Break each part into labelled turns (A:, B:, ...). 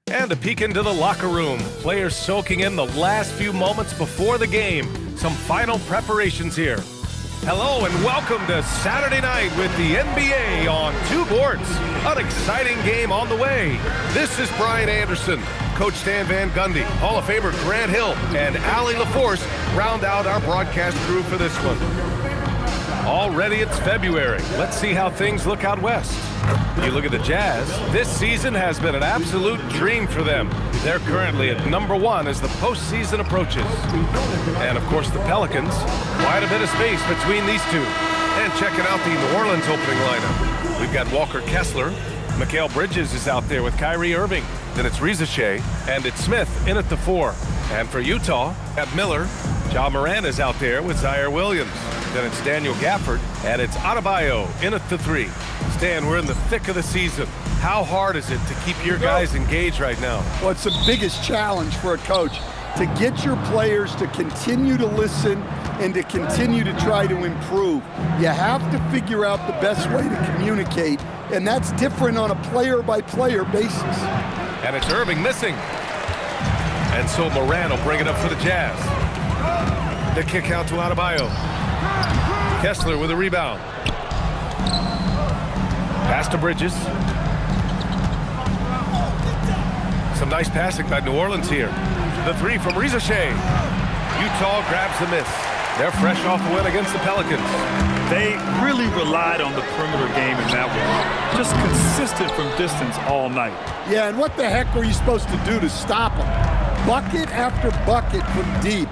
A: And a peek into the locker room. Players soaking in the last few moments before the game. Some final preparations here. Hello and welcome to Saturday night with the NBA on two boards. An exciting game on the way. This is Brian Anderson. Coach Stan Van Gundy, Hall of Famer Grant Hill, and Allie LaForce round out our broadcast crew for this one. Already it's February. Let's see how things look out west. You look at the Jazz, this season has been an absolute dream for them. They're currently at #1 as the postseason approaches. And of course the Pelicans, quite a bit of space between these two. And checking out the New Orleans opening lineup. We've got Walker Kessler, Mikal Bridges is out there with Kyrie Irving. Then it's Reza Shea, and it's Smith in at the 4. And for Utah, at Miller, Ja Morant is out there with Zaire Williams. Then it's Daniel Gafford, and it's Adebayo in at the 3. Stan, we're in the thick of the season. How hard is it to keep your guys engaged right now?
B: Well, it's the biggest challenge for a coach, to get your players to continue to listen and to continue to try to improve. You have to figure out the best way to communicate, and that's different on a player-by-player basis.
A: And it's Irving missing. And so Morant will bring it up for the Jazz. The kick out to Adebayo. Kessler with a rebound. Pass to Bridges. Some nice passing by New Orleans here. The 3 from Reza Shea. Utah grabs the miss. They're fresh off a win against the Pelicans.
C: They really relied on the perimeter game in that one. Just consistent from distance all night.
B: Yeah, and what the heck were you supposed to do to stop them? Bucket after bucket from deep.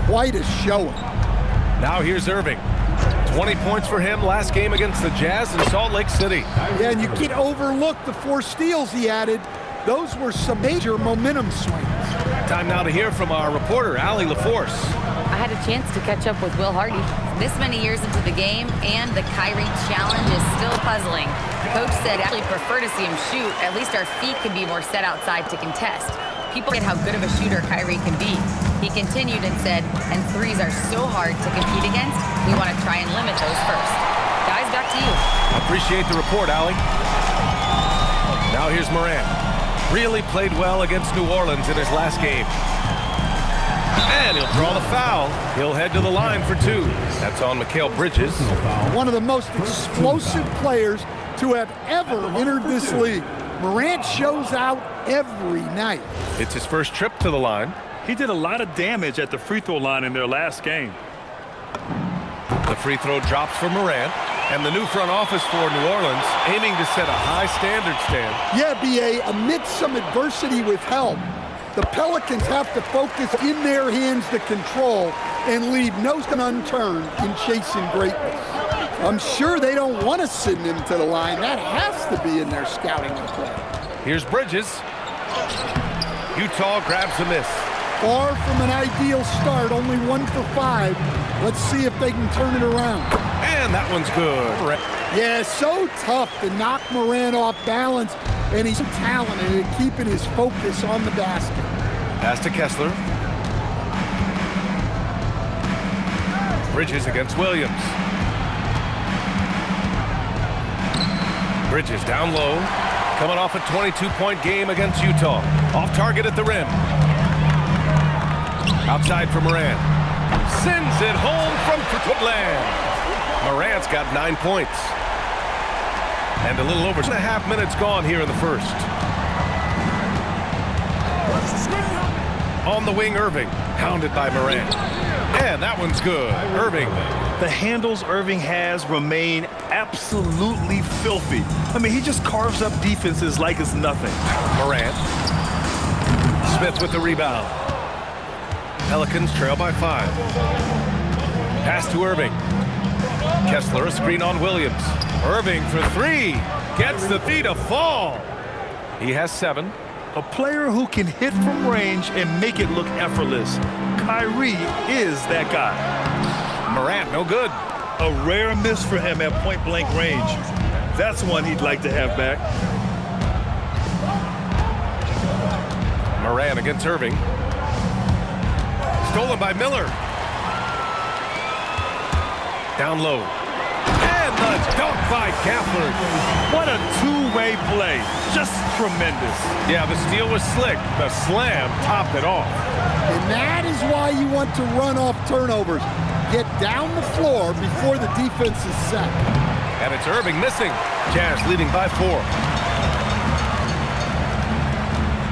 B: Quite a showing.
A: Now here's Irving. 20 points for him last game against the Jazz in Salt Lake City.
B: Yeah, and you can't overlook the 4 steals he added. Those were some major momentum swings.
A: Time now to hear from our reporter, Allie LaForce.
D: I had a chance to catch up with Will Hardy. This many years into the game, and the Kyrie challenge is still puzzling. Coach said actually prefer to see him shoot. At least our feet can be more set outside to contest. People get how good of a shooter Kyrie can be. He continued and said, and threes are so hard to compete against, we want to try and limit those first. Guys, back to you.
A: Appreciate the report, Allie. Now here's Morant. Really played well against New Orleans in his last game. And he'll draw the foul. He'll head to the line for 2. That's on Mikal Bridges.
B: One of the most explosive players to have ever entered this league. Morant shows out every night.
A: It's his first trip to the line.
C: He did a lot of damage at the free throw line in their last game.
A: The free throw drops for Morant. And the new front office for New Orleans aiming to set a high standard, Stan.
B: Yeah, B.A., amidst some adversity with help, the Pelicans have to focus in their hands the control and leave no stone unturned in chasing greatness. I'm sure they don't want to send him to the line. That has to be in their scouting and play.
A: Here's Bridges. Utah grabs a miss.
B: Far from an ideal start, only 1 for 5. Let's see if they can turn it around.
A: And that one's good.
B: Yeah, so tough to knock Morant off balance, and he's talented at keeping his focus on the basket.
A: Pass to Kessler. Bridges against Williams. Bridges down low, coming off a 22-point game against Utah. Off target at the rim. Outside for Morant. Sends it home from Footland. Morant's got 9 points. And a little over 2.5 minutes gone here in the first. On the wing, Irving, hounded by Morant. And that one's good. Irving.
C: The handles Irving has remain absolutely filthy. I mean, he just carves up defenses like it's nothing.
A: Morant. Smith with the rebound. Pelicans trail by 5. Pass to Irving. Kessler, a screen on Williams. Irving for 3. Gets the feet to fall. He has 7.
C: A player who can hit from range and make it look effortless. Kyrie is that guy.
A: Morant, no good.
C: A rare miss for him at point-blank range. That's one he'd like to have back.
A: Morant against Irving. Stolen by Miller. Down low. And the the dunk by Gafford.
C: What a two-way play. Just tremendous.
A: Yeah, the steal was slick. The slam topped it off.
B: And that is why you want to run off turnovers. Get down the floor before the defense is set.
A: And it's Irving missing. Jazz leading by 4.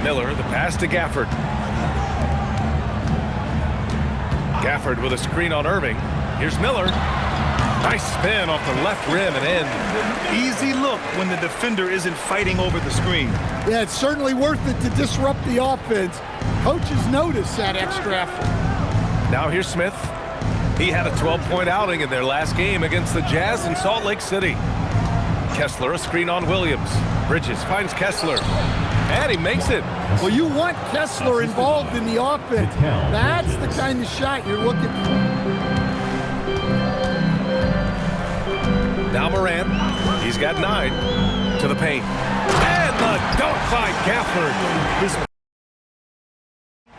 A: Miller, the pass to Gafford. Gafford with a screen on Irving. Here's Miller. Nice spin off the left rim and in.
C: Easy look when the defender isn't fighting over the screen.
B: Yeah, it's certainly worth it to disrupt the offense. Coaches notice that extra effort.
A: Now here's Smith. He had a 12-point outing in their last game against the Jazz in Salt Lake City. Kessler, a screen on Williams. Bridges finds Kessler. And he makes it.
B: Well, you want Kessler involved in the offense. That's the kind of shot you're looking for.
A: Now Morant. He's got 9 to the paint. And the dunk by Gafford.
C: This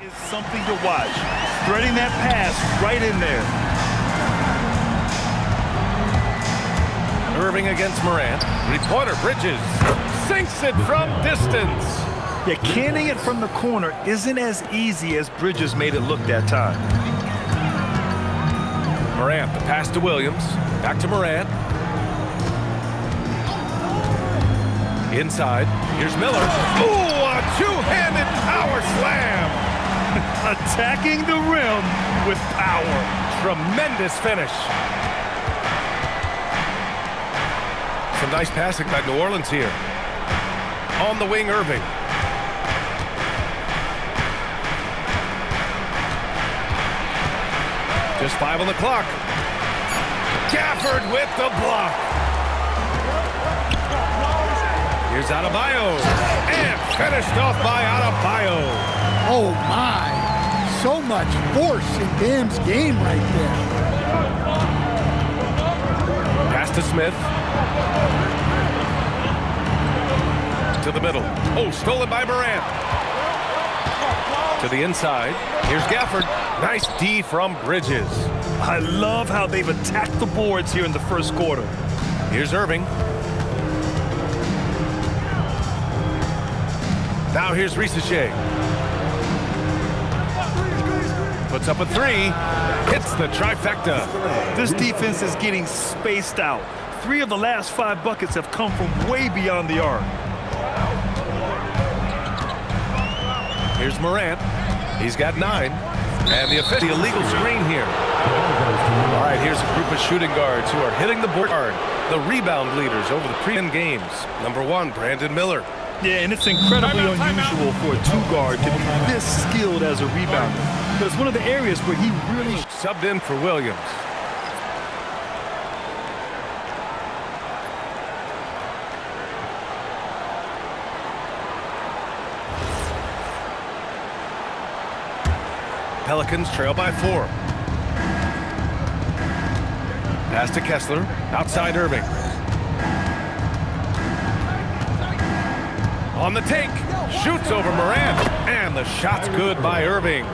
C: is something to watch. Threading that pass right in there.
A: Irving against Morant. Three-pointer. Bridges sinks it from distance.
C: Yeah, canning it from the corner isn't as easy as Bridges made it look that time.
A: Morant, the pass to Williams. Back to Morant. Inside. Here's Miller. Ooh, a two-handed power slam.
C: Attacking the rim with power.
A: Tremendous finish. Some nice passing by New Orleans here. On the wing, Irving. Just 5 on the clock. Gafford with the block. Here's Adebayo. And finished off by Adebayo.
B: Oh, my. So much force in Bam's game right there.
A: Pass to Smith. To the middle. Oh, stolen by Morant. To the inside. Here's Gafford. Nice D from Bridges.
C: I love how they've attacked the boards here in the first quarter.
A: Here's Irving. Now here's Risache. Puts up a 3. Hits the trifecta.
C: This defense is getting spaced out. 3 of the last 5 buckets have come from way beyond the arc.
A: Here's Morant. He's got 9. And the illegal screen here. All right, here's a group of shooting guards who are hitting the board hard. The rebound leaders over the pre-end games. Number 1, Brandon Miller.
C: Yeah, and it's incredibly unusual for a 2-guard to be this skilled as a rebounder. But it's one of the areas where he really
A: subbed in for Williams. Pelicans trail by 4. Pass to Kessler. Outside Irving. On the take. Shoots over Morant. And the shot's good by Irving.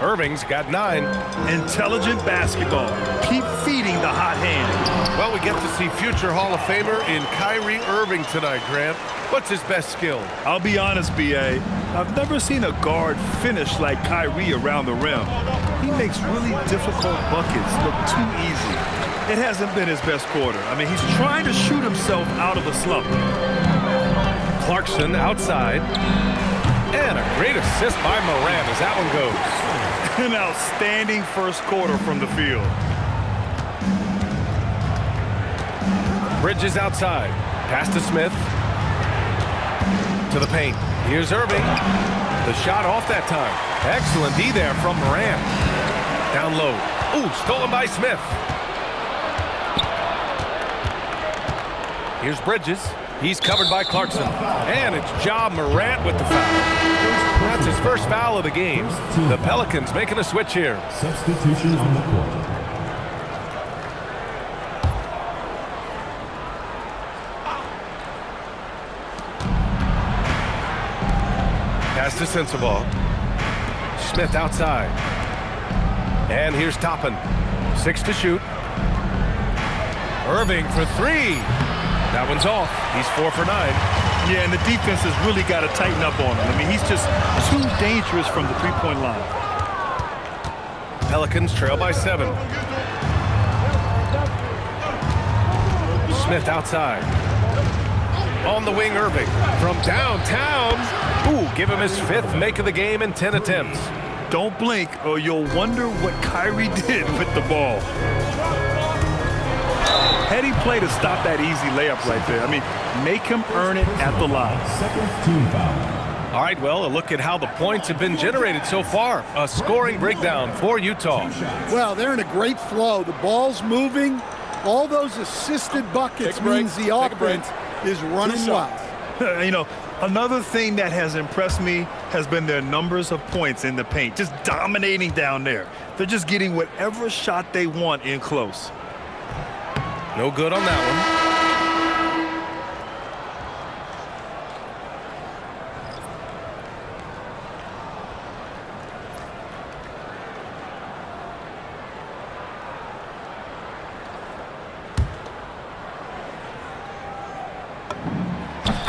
A: Irving's got 9.
C: intelligent basketball. Keep feeding the hot hand.
A: Well, we get to see future Hall of Famer in Kyrie Irving tonight, Grant. What's his best skill?
C: I'll be honest, B.A. I've never seen a guard finish like Kyrie around the rim. He makes really difficult buckets look too easy. It hasn't been his best quarter. I mean, he's trying to shoot himself out of a slump.
A: Clarkson outside. And a great assist by Morant as that one goes.
C: An outstanding first quarter from the field.
A: Bridges outside. Pass to Smith. To the paint. Here's Irving. The shot off that time. Excellent D there from Morant. Down low. Ooh, stolen by Smith. Here's Bridges. He's covered by Clarkson. And it's Ja Morant with the foul. That's his first foul of the game. The Pelicans making a switch here.
E: Substitution on the court.
A: Pass to Sensabaugh. Smith outside. And here's Toppin. 6 to shoot. Irving for three. That one's off. He's 4 for 9.
C: Yeah, and the defense has really got to tighten up on him. I mean, he's just too dangerous from the three-point line.
A: Pelicans trail by 7. Smith outside. On the wing, Irving. From downtown. Ooh, give him his 5th make of the game in 10 attempts.
C: Don't blink or you'll wonder what Kyrie did with the ball. Heady play to stop that easy layup right there. I mean, make him earn it at the line.
E: Second team foul.
A: All right, well, a look at how the points have been generated so far. A scoring breakdown for Utah.
B: Well, they're in a great flow. The ball's moving. All those assisted buckets means the offense is running wild.
C: You know, another thing that has impressed me has been their numbers of points in the paint. Just dominating down there. They're just getting whatever shot they want in close.
A: No good on that one.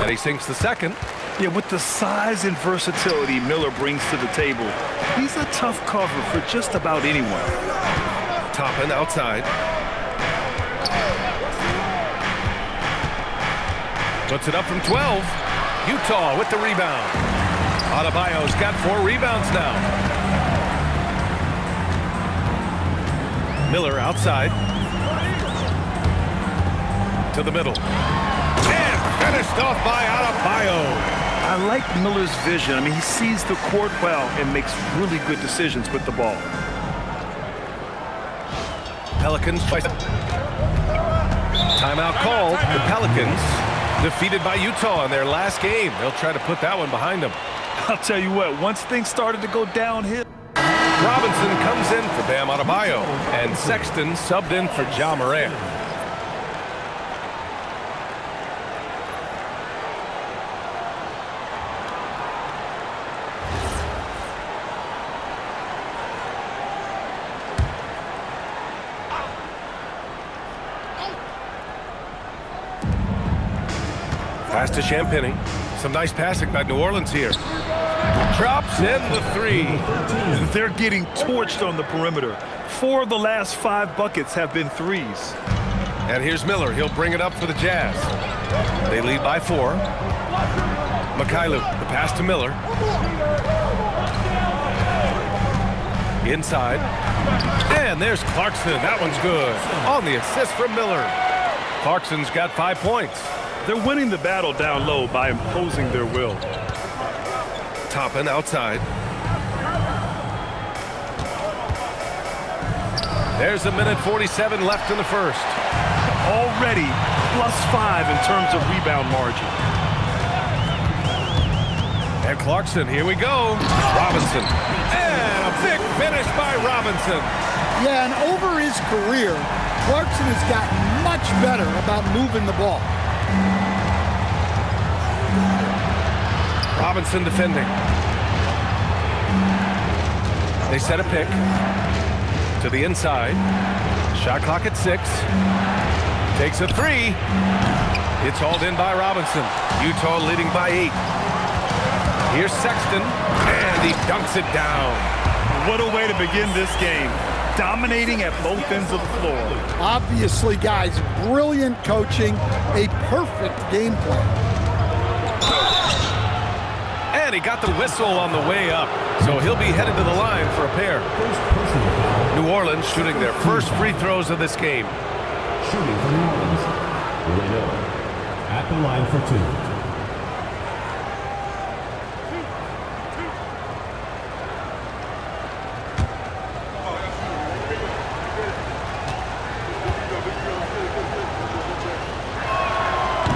A: And he sinks the second.
C: Yeah, with the size and versatility Miller brings to the table, he's a tough cover for just about anyone.
A: Toppin outside. Puts it up from 12. Utah with the rebound. Adebayo's got 4 rebounds now. Miller outside. To the middle. And finished off by Adebayo.
C: I like Miller's vision. I mean, he sees the court well and makes really good decisions with the ball.
A: Pelicans twice. Timeout called. The Pelicans defeated by Utah in their last game. They'll try to put that one behind them.
C: I'll tell you what, once things started to go downhill.
A: Robinson comes in for Bam Adebayo, and Sexton subbed in for Ja Morant. Pass to Champagny. Some nice passing by New Orleans here. Drops in the 3.
C: They're getting torched on the perimeter. 4 of the last 5 buckets have been threes.
A: And here's Miller. He'll bring it up for the Jazz. They lead by 4. Mikhailuk, the pass to Miller. Inside. And there's Clarkson. That one's good. On the assist from Miller. Clarkson's got 5 points.
C: They're winning the battle down low by imposing their will.
A: Toppin outside. There's a minute 47 left in the first.
C: Already +5 in terms of rebound margin.
A: And Clarkson, here we go. Robinson. And a big finish by Robinson.
B: Yeah, and over his career, Clarkson has gotten much better about moving the ball.
A: Robinson defending. They set a pick to the inside. Shot clock at 6. Takes a 3. It's hauled in by Robinson. Utah leading by 8. Here's Sexton, and he dunks it down.
C: What a way to begin this game. Dominating at both ends of the floor.
B: Obviously, guys, brilliant coaching, a perfect game plan.
A: And he got the whistle on the way up, so he'll be headed to the line for a pair. New Orleans shooting their first free throws of this game.
E: Shooting for New Orleans. Leno at the line for 2.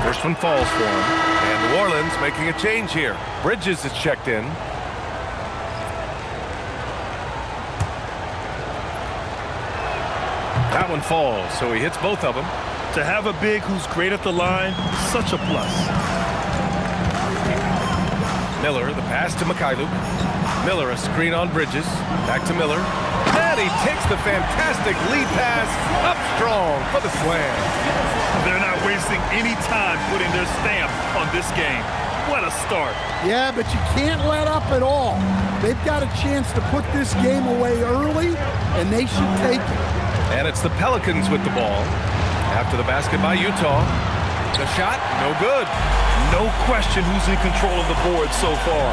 A: First one falls for him. And New Orleans making a change here. Bridges is checked in. That one falls, so he hits both of them.
C: To have a big who's great at the line, such a plus.
A: Miller, the pass to Mikhailuk. Miller, a screen on Bridges. Back to Miller. And he takes the fantastic lead pass up strong for the slam.
C: They're not wasting any time putting their stamp on this game. What a start.
B: Yeah, but you can't let up at all. They've got a chance to put this game away early, and they should take it.
A: And it's the Pelicans with the ball. After the basket by Utah. The shot, no good.
C: No question who's in control of the board so far.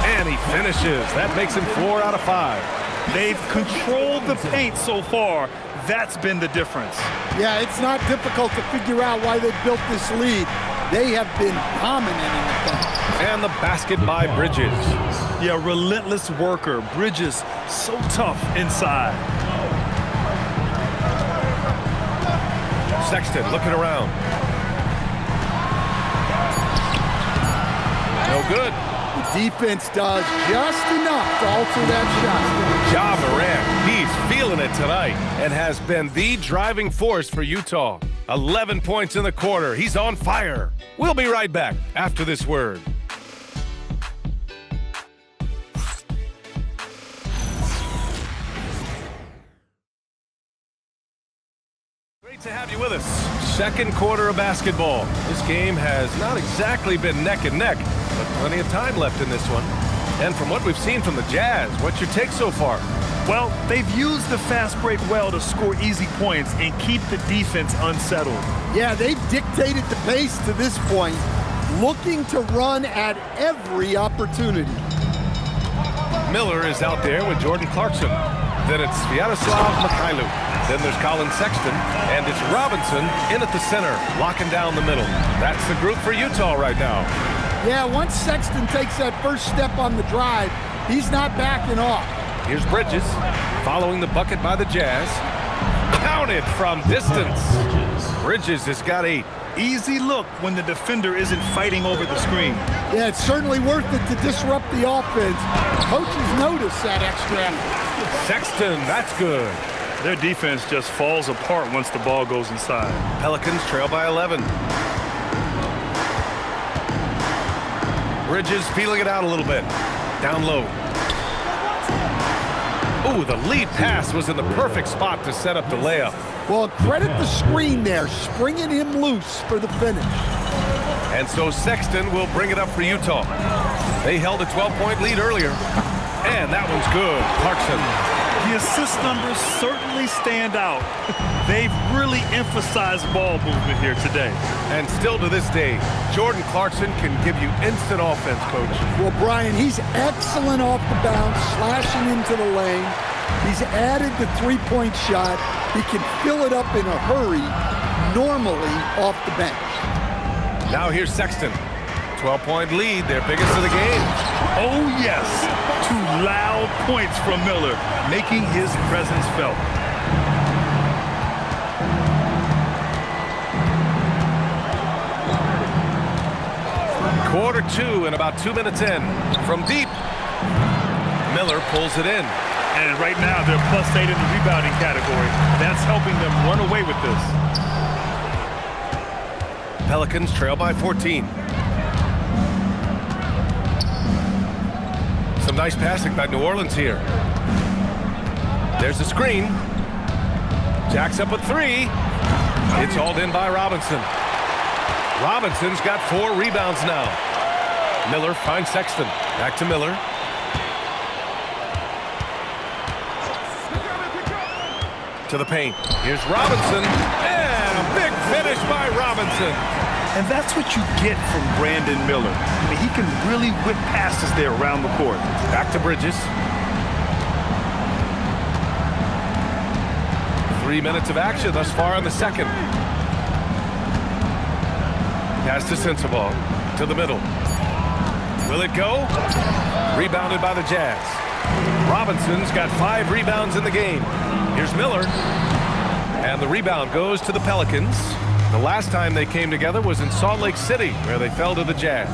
A: And he finishes. That makes him 4 out of 5.
C: They've controlled the paint so far. That's been the difference.
B: Yeah, it's not difficult to figure out why they built this lead. They have been dominant in the paint.
A: And the basket by Bridges.
C: Yeah, relentless worker. Bridges, so tough inside.
A: Sexton looking around. No good.
B: The defense does just enough to alter that shot.
A: Ja Morant, he's feeling it tonight and has been the driving force for Utah. 11 points in the quarter. He's on fire. We'll be right back after this word. Great to have you with us. Second quarter of basketball. This game has not exactly been neck and neck, but plenty of time left in this one. And from what we've seen from the Jazz, what's your take so far?
C: Well, they've used the fast break well to score easy points and keep the defense unsettled.
B: Yeah, they've dictated the pace to this point, looking to run at every opportunity.
A: Miller is out there with Jordan Clarkson. Then it's Sviatoslav Mikhailuk. Then there's Colin Sexton, and it's Robinson in at the center, locking down the middle. That's the group for Utah right now.
B: Yeah, once Sexton takes that first step on the drive, he's not backing off.
A: Here's Bridges, following the bucket by the Jazz. Counted from distance. Bridges has got 8.
C: Easy look when the defender isn't fighting over the screen.
B: Yeah, it's certainly worth it to disrupt the offense. Coaches notice that extra effort.
A: Sexton, that's good.
C: Their defense just falls apart once the ball goes inside.
A: Pelicans trail by 11. Bridges feeling it out a little bit. Down low. Ooh, the lead pass was in the perfect spot to set up the layup.
B: Well, credit the screen there, springing him loose for the finish.
A: And so Sexton will bring it up for Utah. They held a 12-point lead earlier. And that one's good. Clarkson.
C: The assist numbers certainly stand out. They've really emphasized ball movement here today.
A: And still to this day, Jordan Clarkson can give you instant offense, Coach.
B: Well, Brian, he's excellent off the bounce, slashing into the lane. He's added the three-point shot. He can fill it up in a hurry, normally off the bench.
A: Now here's Sexton. 12-point lead, their biggest of the game.
C: Oh, yes. 2 loud points from Miller, making his presence felt.
A: Quarter 2 and about 2 minutes in. From deep, Miller pulls it in.
C: And right now, they're +8 in the rebounding category. That's helping them run away with this.
A: Pelicans trail by 14. Some nice passing by New Orleans here. There's the screen. Jacks up a 3. It's hauled in by Robinson. Robinson's got 4 rebounds now. Miller finds Sexton. Back to Miller. To the paint. Here's Robinson. And a big finish by Robinson.
C: And that's what you get from Brandon Miller. I mean, he can really whip passes there around the court.
A: Back to Bridges. 3 minutes of action thus far in the second. Pass to Sensabaugh. To the middle. Will it go? Rebounded by the Jazz. Robinson's got 5 rebounds in the game. Here's Miller. And the rebound goes to the Pelicans. The last time they came together was in Salt Lake City, where they fell to the Jazz.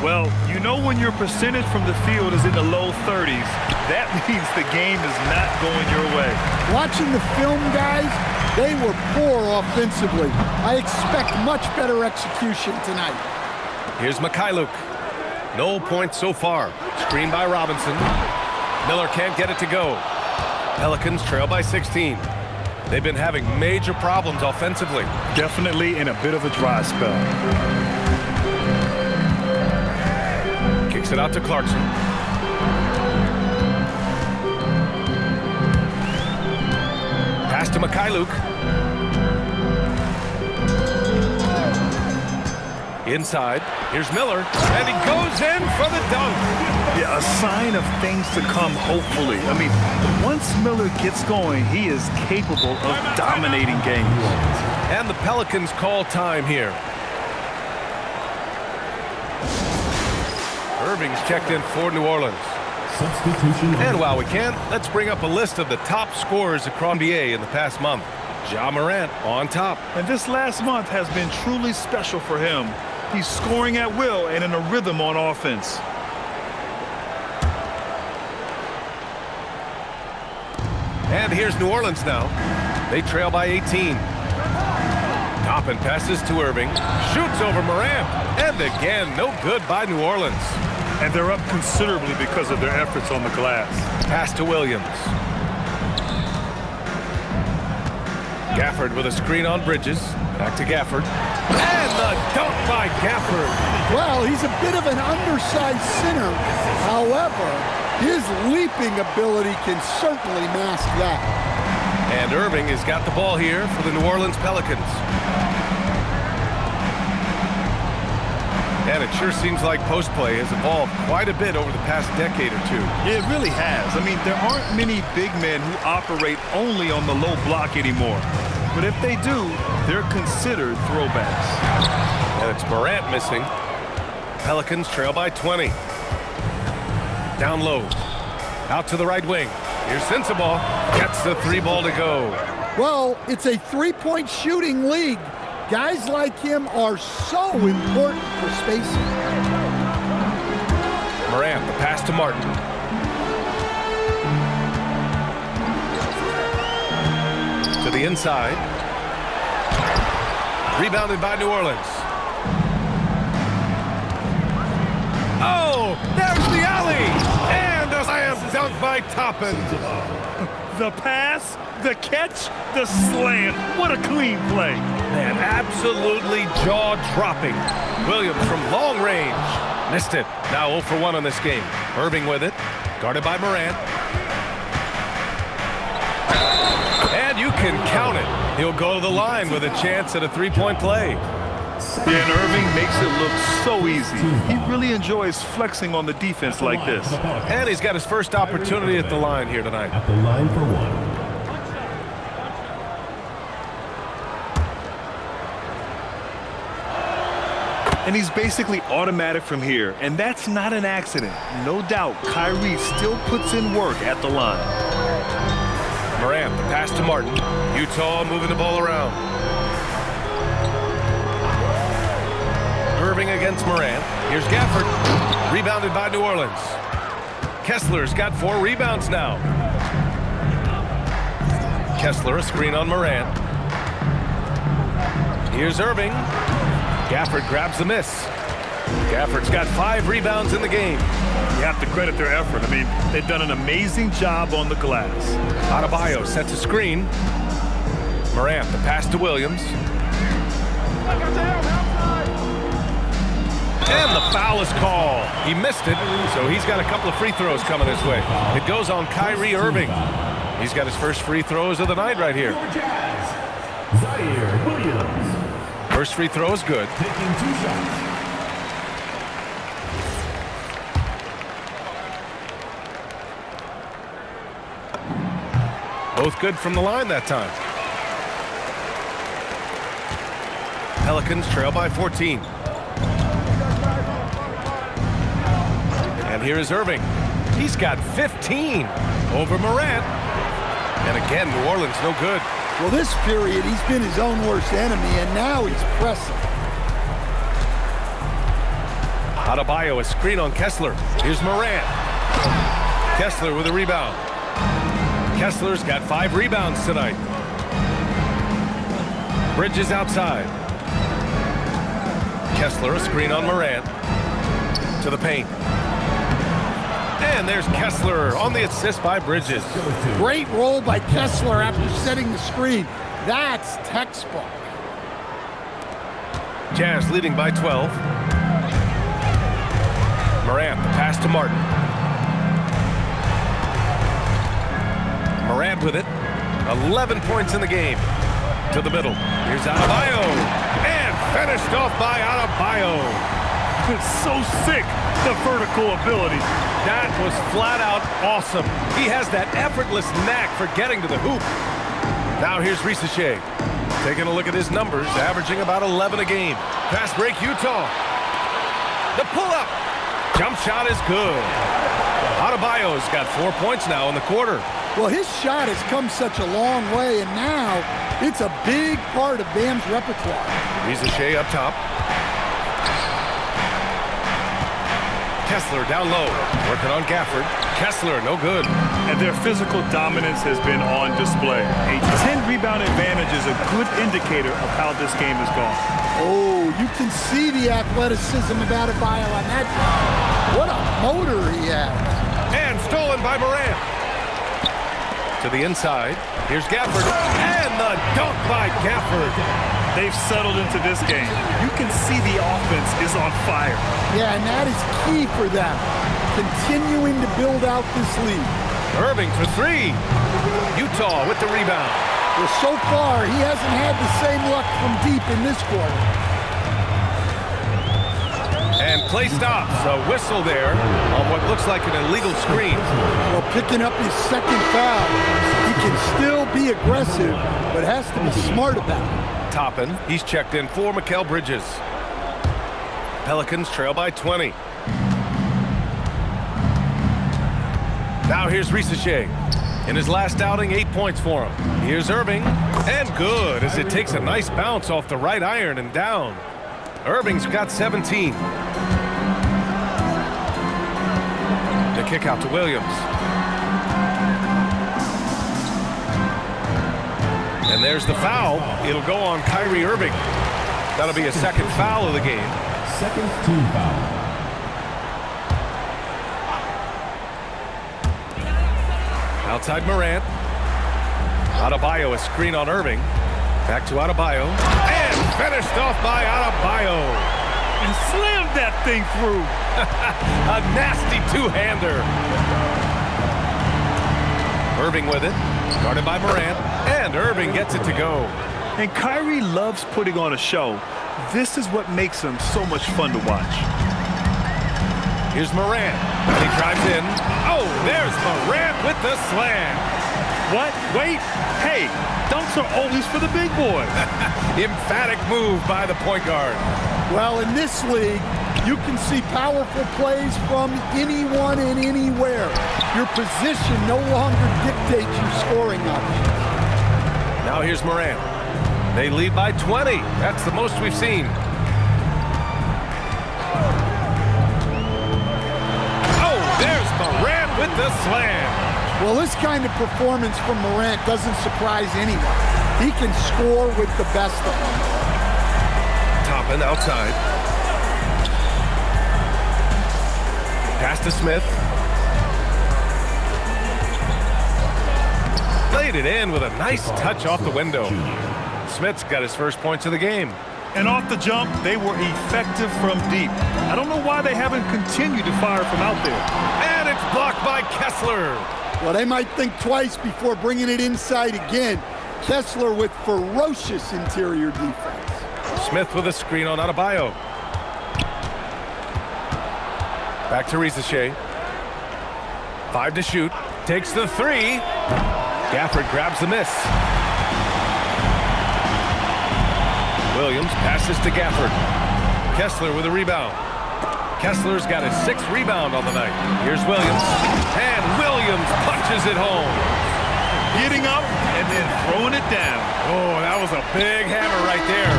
C: Well, you know when your percentage from the field is in the low 30s, that means the game is not going your way.
B: Watching the film, guys, they were poor offensively. I expect much better execution tonight.
A: Here's Mikhailuk. No points so far. Screen by Robinson. Miller can't get it to go. Pelicans trail by 16. They've been having major problems offensively.
C: Definitely in a bit of a dry spell.
A: Kicks it out to Clarkson. Pass to Mikhailuk. Inside, here's Miller, and he goes in for the dunk.
C: Yeah, a sign of things to come, hopefully. I mean, once Miller gets going, he is capable of dominating games.
A: And the Pelicans call time here. Irving's checked in for New Orleans.
E: Substitution.
A: And while we can, let's bring up a list of the top scorers across the NBA in the past month. Ja Morant on top.
C: And this last month has been truly special for him. He's scoring at will and in a rhythm on offense.
A: And here's New Orleans now. They trail by 18. Toppin passes to Irving. Shoots over Morant. And again, no good by New Orleans.
C: And they're up considerably because of their efforts on the glass.
A: Pass to Williams. Gafford with a screen on Bridges. Back to Gafford. And the dunk by Gafford.
B: Well, he's a bit of an undersized center. However, his leaping ability can certainly mask that.
A: And Irving has got the ball here for the New Orleans Pelicans. And it sure seems like post play has evolved quite a bit over the past decade or two.
C: It really has. I mean, there aren't many big men who operate only on the low block anymore. But if they do, they're considered throwbacks.
A: And it's Morant missing. Pelicans trail by 20. Down low. Out to the right wing. Here's Sensabaugh. Gets the three ball to go.
B: Well, it's a three-point shooting league. Guys like him are so important for spacing.
A: Morant, the pass to Martin. To the inside. Rebounded by New Orleans. Oh, there's the alley! And a slam dunk by Toppin.
C: The pass, the catch, the slam. What a clean play.
A: Man, absolutely jaw-dropping. Williams from long range. Missed it. Now 0 for 1 on this game. Irving with it. Guarded by Morant. And you can count it. He'll go to the line with a chance at a three-point play.
C: And Irving makes it look so easy. He really enjoys flexing on the defense like this.
A: And he's got his first opportunity at the line here tonight.
E: At the line for one.
C: And he's basically automatic from here, and that's not an accident. No doubt, Kyrie still puts in work at the line.
A: Morant, the pass to Martin. Utah moving the ball around. Irving against Morant. Here's Gafford. Rebounded by New Orleans. Kessler's got 4 rebounds now. Kessler, a screen on Morant. Here's Irving. Gafford grabs the miss. Gafford's got 5 rebounds in the game.
C: You have to credit their effort. I mean, they've done an amazing job on the glass.
A: Adebayo sets a screen. Morant, the pass to Williams. And the foul is called. He missed it, so he's got a couple of free throws coming his way. It goes on Kyrie Irving. He's got his first free throws of the night right here.
E: Zaire Williams.
A: First free throw is good.
E: Taking 2 shots.
A: Both good from the line that time. Pelicans trail by 14. And here is Irving. He's got 15 over Morant. And again, New Orleans no good.
B: Well, this period, he's been his own worst enemy, and now he's pressing.
A: Adebayo, a screen on Kessler. Here's Morant. Kessler with a rebound. Kessler's got 5 rebounds tonight. Bridges outside. Kessler, a screen on Morant. To the paint. And there's Kessler on the assist by Bridges.
B: Great roll by Kessler after setting the screen. That's textbook.
A: Jazz leading by 12. Morant, the pass to Martin. Morant with it. 11 points in the game. To the middle. Here's Adebayo. And finished off by Adebayo.
C: It's so sick, the vertical ability.
A: That was flat out awesome. He has that effortless knack for getting to the hoop. Now here's Risacher. Taking a look at his numbers, averaging about 11 a game. Fast break, Utah. The pull-up. Jump shot is good. Adebayo's got 4 points now in the quarter.
B: Well, his shot has come such a long way, and now it's a big part of Bam's repertoire.
A: Risacher up top. Kessler down low, working on Gafford. Kessler, no good.
C: And their physical dominance has been on display. A 10-rebound advantage is a good indicator of how this game has gone.
B: Oh, you can see the athleticism of Adebayo on that. What a motor he has.
A: And stolen by Morant. To the inside. Here's Gafford. And the dunk by Gafford.
C: They've settled into this game. You can see the offense is on fire.
B: Yeah, and that is key for them. Continuing to build out this lead.
A: Irving for three. Utah with the rebound.
B: Well, so far, he hasn't had the same luck from deep in this quarter.
A: And play stops. A whistle there on what looks like an illegal screen.
B: Well, picking up his second foul. He can still be aggressive, but has to be smart about it.
A: Toppin, he's checked in for Mikal Bridges. Pelicans trail by 20. Now here's Risacher. In his last outing, 8 points for him. Here's Irving, and good as it takes a nice bounce off the right iron and down. Irving's got 17. The kick out to Williams. And there's the foul. It'll go on Kyrie Irving. That'll be a second foul of the game.
E: Second team foul.
A: Outside Morant. Adebayo, a screen on Irving. Back to Adebayo. And finished off by Adebayo.
C: And slammed that thing through.
A: A nasty two-hander. Irving with it. Started by Morant. And Irving gets it to go.
C: And Kyrie loves putting on a show. This is what makes him so much fun to watch.
A: Here's Morant. He drives in. Oh, there's Morant with the slam.
C: What? Wait. Hey, dunks are always for the big boy.
A: Emphatic move by the point guard.
B: Well, in this league, you can see powerful plays from anyone and anywhere. Your position no longer dictates your scoring options.
A: Now here's Morant. They lead by 20. That's the most we've seen. Oh, there's Morant with the slam.
B: Well, this kind of performance from Morant doesn't surprise anyone. He can score with the best of them.
A: Toppin outside. Pass to Smith. Laid it in with a nice touch off the window. Smith's got his first points of the game.
C: And off the jump, they were effective from deep. I don't know why they haven't continued to fire from out there.
A: And it's blocked by Kessler.
B: Well, they might think twice before bringing it inside again. Kessler with ferocious interior defense.
A: Smith with a screen on Adebayo. Back to Risacher. 5 to shoot. Takes the three. Gafford grabs the miss. Williams passes to Gafford. Kessler with a rebound. Kessler's got his 6th rebound on the night. Here's Williams. And Williams punches it home.
C: Getting up and then throwing it down.
A: Oh, that was a big hammer right there.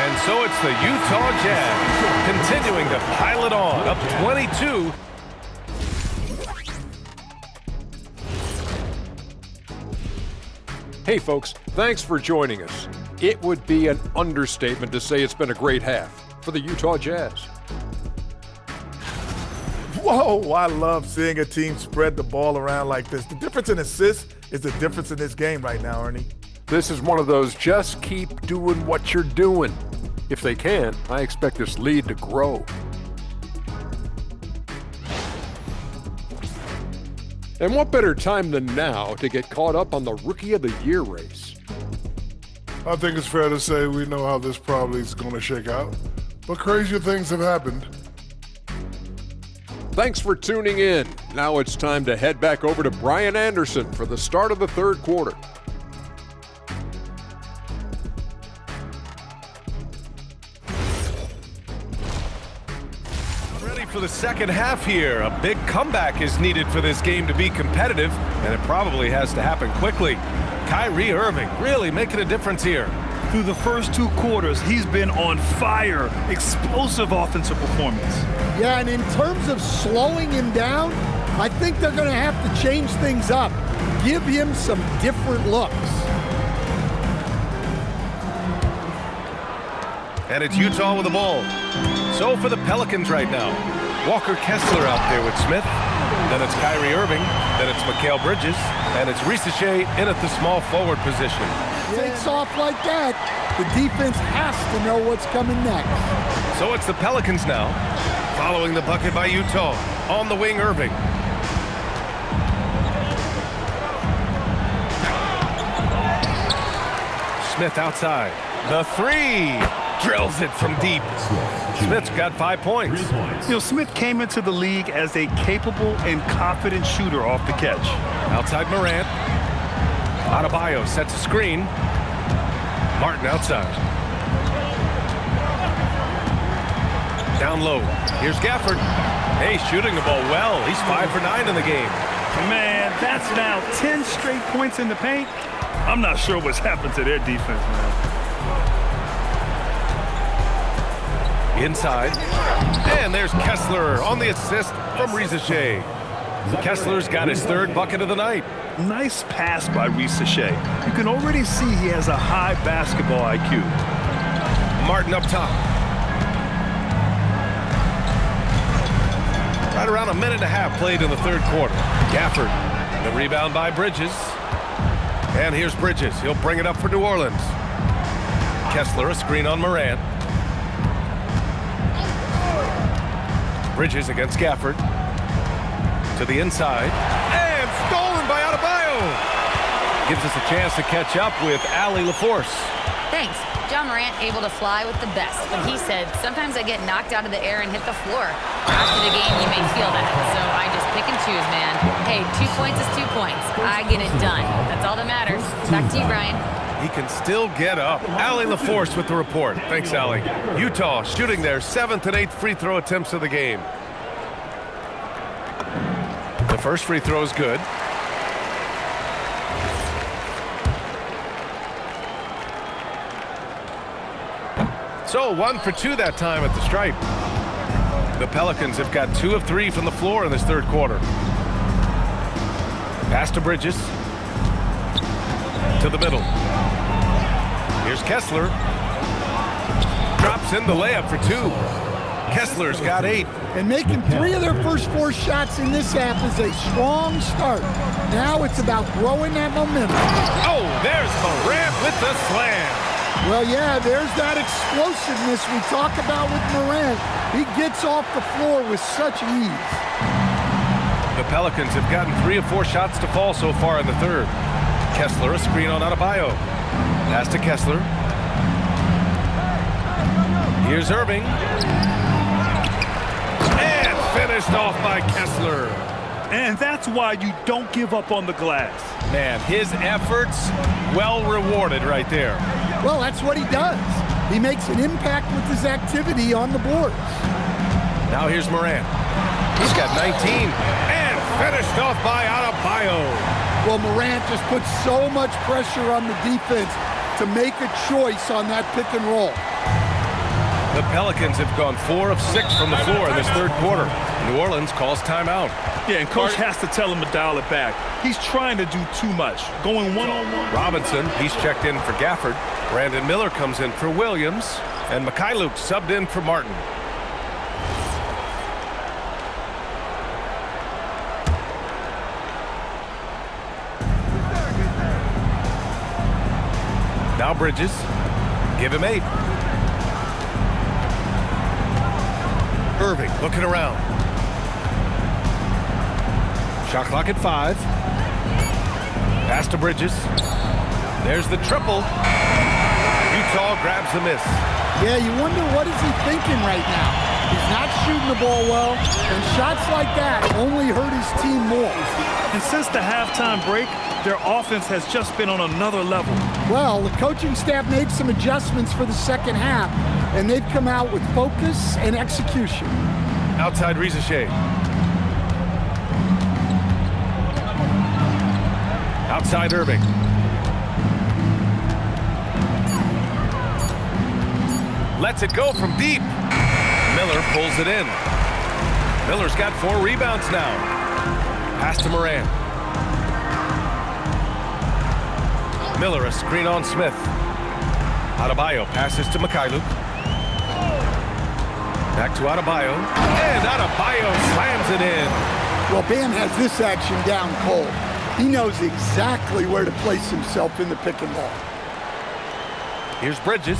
A: And so it's the Utah Jazz continuing to pile it on, up 22.
F: Hey folks, thanks for joining us. It would be an understatement to say it's been a great half for the Utah Jazz.
G: Whoa, I love seeing a team spread the ball around like this. The difference in assists is the difference in this game right now, Ernie.
F: This is one of those just keep doing what you're doing. If they can, I expect this lead to grow. And what better time than now to get caught up on the Rookie of the Year race?
H: I think it's fair to say we know how this probably is going to shake out, but crazier things have happened.
F: Thanks for tuning in. Now it's time to head back over to Brian Anderson for the start of the third quarter.
A: Ready for the second half here. A big comeback is needed for this game to be competitive, and it probably has to happen quickly. Kyrie Irving really making a difference here.
C: Through the first 2 quarters, he's been on fire. Explosive offensive performance.
B: Yeah, and in terms of slowing him down, I think they're going to have to change things up. Give him some different looks.
A: And it's Utah with the ball. So for the Pelicans right now, Walker Kessler out there with Smith. Then it's Kyrie Irving. Then it's Mikal Bridges. And it's Risache in at the small forward position.
B: Takes off like that. The defense has to know what's coming next.
A: So it's the Pelicans now, following the bucket by Utah. On the wing, Irving. Smith outside. The three. Drills it from deep. Smith's got 5 points.
C: You know, Smith came into the league as a capable and confident shooter off the catch.
A: Outside Morant. Adebayo sets a screen. Martin outside. Down low. Here's Gafford. Hey, shooting the ball well. He's 5 for 9 in the game.
C: Man, that's now 10 straight points in the paint. I'm not sure what's happened to their defense, man.
A: Inside. And there's Kessler on the assist from Risache. Kessler's got his 3rd bucket of the night.
C: Nice pass by Risache. You can already see he has a high basketball IQ.
A: Martin up top. Right around a minute and a half played in the 3rd quarter. Gafford. The rebound by Bridges. And here's Bridges. He'll bring it up for New Orleans. Kessler, a screen on Morant. Bridges against Gafford. To the inside. And stolen by Adebayo. Gives us a chance to catch up with Allie LaForce.
D: Thanks. John Morant able to fly with the best, but he said, sometimes I get knocked out of the air and hit the floor. After the game, you may feel that, so I just pick and choose, man. Hey, 2 points is 2 points. I get it done. That's all that matters. Back to you, Brian.
A: He can still get up. Allie LaForce with the report. Thanks, Allie. Utah shooting their 7th and 8th free throw attempts of the game. The first free throw is good. So 1 for 2 that time at the stripe. The Pelicans have got 2 of 3 from the floor in this 3rd quarter. Pass to Bridges. To the middle. Here's Kessler. Drops in the layup for 2. Kessler's got 8.
B: And making 3 of their first 4 shots in this half is a strong start. Now it's about growing that momentum.
A: Oh, there's Morant with the slam.
B: Well, yeah, there's that explosiveness we talk about with Morant. He gets off the floor with such ease.
A: The Pelicans have gotten 3 of 4 shots to fall so far in the 3rd. Kessler, a screen on Adebayo. Pass to Kessler. Here's Irving. And finished off by Kessler.
C: And that's why you don't give up on the glass.
A: Man, his efforts well rewarded right there.
B: Well, that's what he does. He makes an impact with his activity on the boards.
A: Now here's Morant. He's got 19 and finished off by Adebayo.
B: Well, Morant just puts so much pressure on the defense to make a choice on that pick and roll.
A: The Pelicans have gone 4 of 6 from the floor in this 3rd quarter. New Orleans calls timeout.
C: Yeah, and coach has to tell him to dial it back. He's trying to do too much, going one-on-one.
A: Robinson, he's checked in for Gafford. Brandon Miller comes in for Williams. And Mikhailuk subbed in for Martin. Now Bridges. Give him 8. Irving looking around. Shot clock at 5. Pass to Bridges. There's the triple. Utah grabs the miss.
B: Yeah, you wonder what is he thinking right now. He's not shooting the ball well, and shots like that only hurt his team more.
C: And since the halftime break, their offense has just been on another level.
B: Well, the coaching staff made some adjustments for the second half, and they've come out with focus and execution.
A: Outside Rizachet. Outside Irving. Lets it go from deep. Miller pulls it in. Miller's got 4 rebounds now. Pass to Moran. Miller, a screen on Smith. Adebayo passes to Mikhailuk. Back to Adebayo. And Adebayo slams it in.
B: Well, Bam has this action down cold. He knows exactly where to place himself in the pick and roll.
A: Here's Bridges.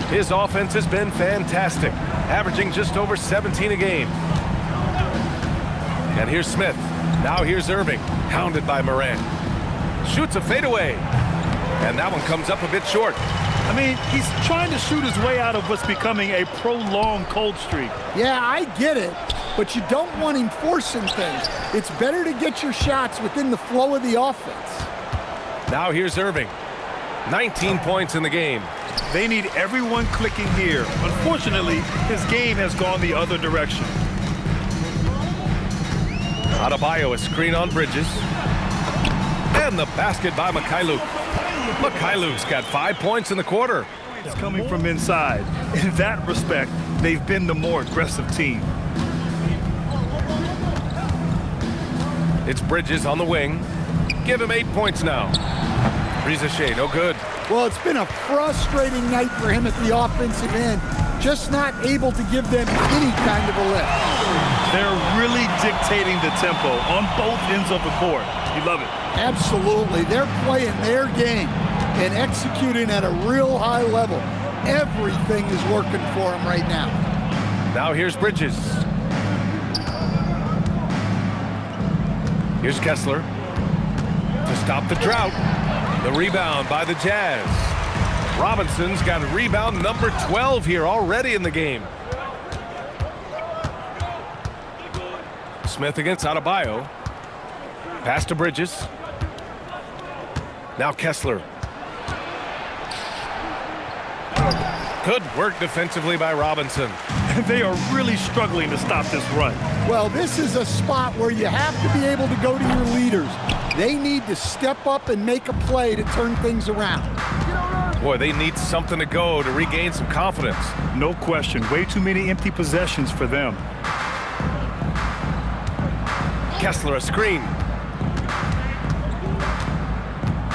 A: His offense has been fantastic, averaging just over 17 a game. And here's Smith. Now here's Irving, hounded by Moran. Shoots a fadeaway. And that one comes up a bit short.
C: I mean, he's trying to shoot his way out of what's becoming a prolonged cold streak.
B: Yeah, I get it, but you don't want him forcing things. It's better to get your shots within the flow of the offense.
A: Now here's Irving. 19 points in the game.
C: They need everyone clicking here. Unfortunately, his game has gone the other direction.
A: Adebayo, a screen on Bridges. And the basket by Mikhailuk. Mikhailuk's got 5 points in the quarter.
C: It's coming from inside. In that respect, they've been the more aggressive team.
A: It's Bridges on the wing. Give him 8 points now. Rizachet, no good.
B: Well, it's been a frustrating night for him at the offensive end, just not able to give them any kind of a lift.
C: They're really dictating the tempo on both ends of the court. You love it.
B: Absolutely. They're playing their game and executing at a real high level. Everything is working for them right now.
A: Now here's Bridges. Here's Kessler to stop the drought. The rebound by the Jazz. Robinson's got rebound number 12 here already in the game. Smith against Adebayo. Pass to Bridges. Now Kessler. Good work defensively by Robinson.
C: They are really struggling to stop this run.
B: Well, this is a spot where you have to be able to go to your leaders. They need to step up and make a play to turn things around.
A: Boy, they need something to go to regain some confidence.
C: No question. Way too many empty possessions for them.
A: Kessler, a screen.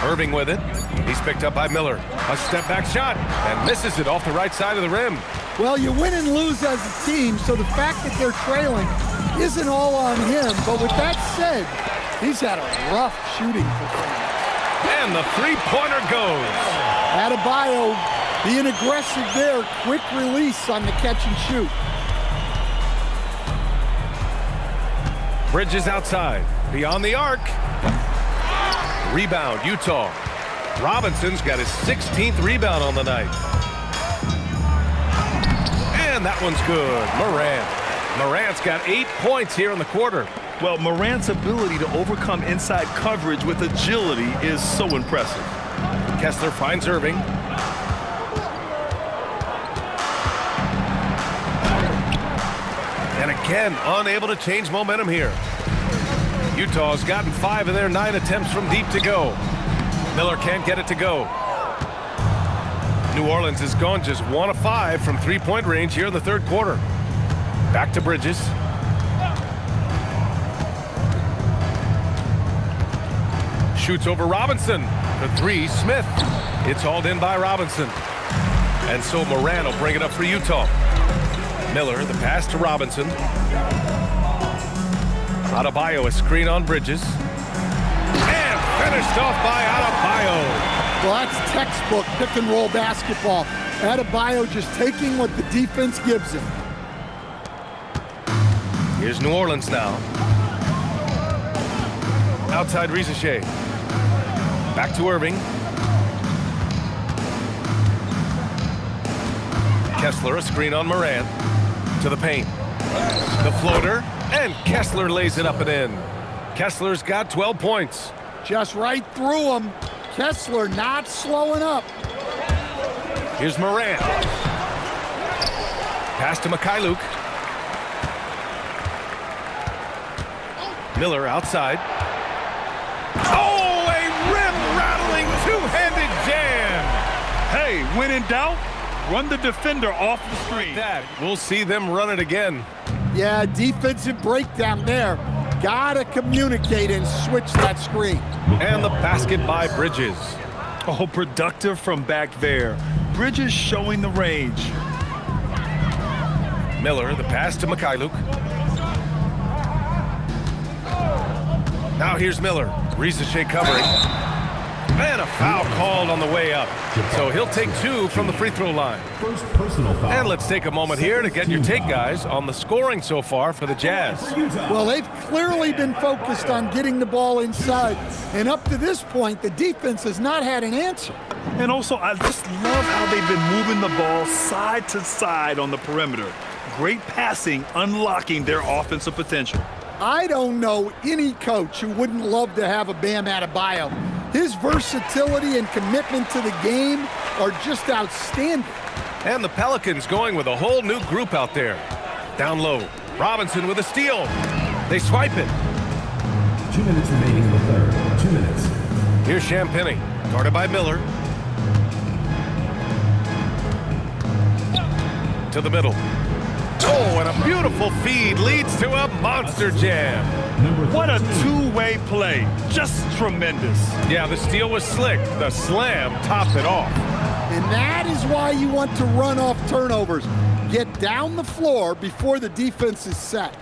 A: Irving with it. He's picked up by Miller. A step-back shot, and misses it off the right side of the rim.
B: Well, you win and lose as a team, so the fact that they're trailing isn't all on him. But with that said, he's had a rough shooting performance.
A: And the three-pointer goes.
B: Adebayo being aggressive there. Quick release on the catch and shoot.
A: Bridges outside. Beyond the arc. Rebound, Utah. Robinson's got his 16th rebound on the night. And that one's good. Morant's got 8 points here in the quarter.
C: Well, Morant's ability to overcome inside coverage with agility is so impressive.
A: Kessler finds Irving. And again, unable to change momentum here. Utah's gotten 5 of their 9 attempts from deep to go. Miller can't get it to go. New Orleans has gone just 1 of 5 from three-point range here in the third quarter. Back to Bridges. Shoots over Robinson. For 3, Smith. It's hauled in by Robinson. And so Moran will bring it up for Utah. Miller, the pass to Robinson. Adebayo, a screen on Bridges. And finished off by Adebayo.
B: Well, that's textbook pick-and-roll basketball. Adebayo just taking what the defense gives him.
A: Here's New Orleans now. Outside Rizachet. Back to Irving. Kessler, a screen on Morant. To the paint. The floater, and Kessler lays it up and in. Kessler's got 12 points.
B: Just right through him. Kessler not slowing up.
A: Here's Morant. Pass to Mikhailuk. Miller outside. Oh, a rim-rattling two-handed jam.
C: Hey, when in doubt, run the defender off the screen.
A: We'll see them run it again.
B: Yeah, defensive breakdown there. Gotta communicate and switch that screen.
A: And the basket by Bridges.
C: Oh, productive from back there. Bridges showing the range.
A: Miller, the pass to Mikhailuk. Now here's Miller. Rizachet covering. And a foul called on the way up. So he'll take 2 from the free throw line.
E: First personal foul.
A: And let's take a moment here to get your take, guys, on the scoring so far for the Jazz.
B: Well, they've clearly been focused on getting the ball inside. And up to this point, the defense has not had an answer.
C: And also, I just love how they've been moving the ball side to side on the perimeter. Great passing, unlocking their offensive potential.
B: I don't know any coach who wouldn't love to have a Bam Adebayo. His versatility and commitment to the game are just outstanding.
A: And the Pelicans going with a whole new group out there. Down low, Robinson with a steal. They swipe it.
E: 2 minutes remaining in the third. 2 minutes.
A: Here's Champagnie, guarded by Miller. To the middle. Oh, and a beautiful feed leads to a monster jam.
C: What a two-way play. Just tremendous.
A: Yeah, the steal was slick. The slam topped it off.
B: And that is why you want to run off turnovers. Get down the floor before the defense is set.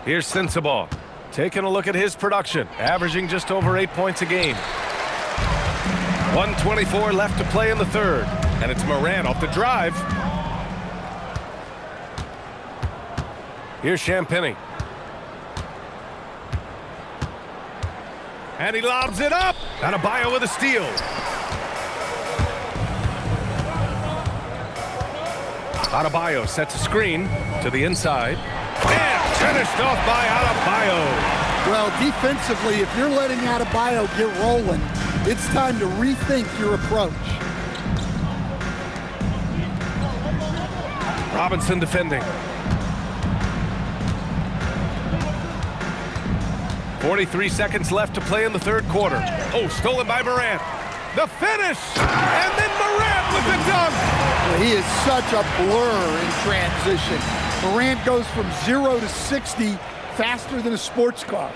A: Here's Sensabaugh, taking a look at his production, averaging just over 8 points a game. 1:24 left to play in the third, and it's Morant off the drive. Here's Champagnie. And he lobs it up. Adebayo with a steal. Adebayo sets a screen to the inside. And finished off by Adebayo.
B: Well, defensively, if you're letting Adebayo get rolling, it's time to rethink your approach.
A: Robinson defending. 43 seconds left to play in the third quarter. Oh, stolen by Morant. The finish! And then Morant with the dunk!
B: Well, he is such a blur in transition. Morant goes from 0 to 60 faster than a sports car.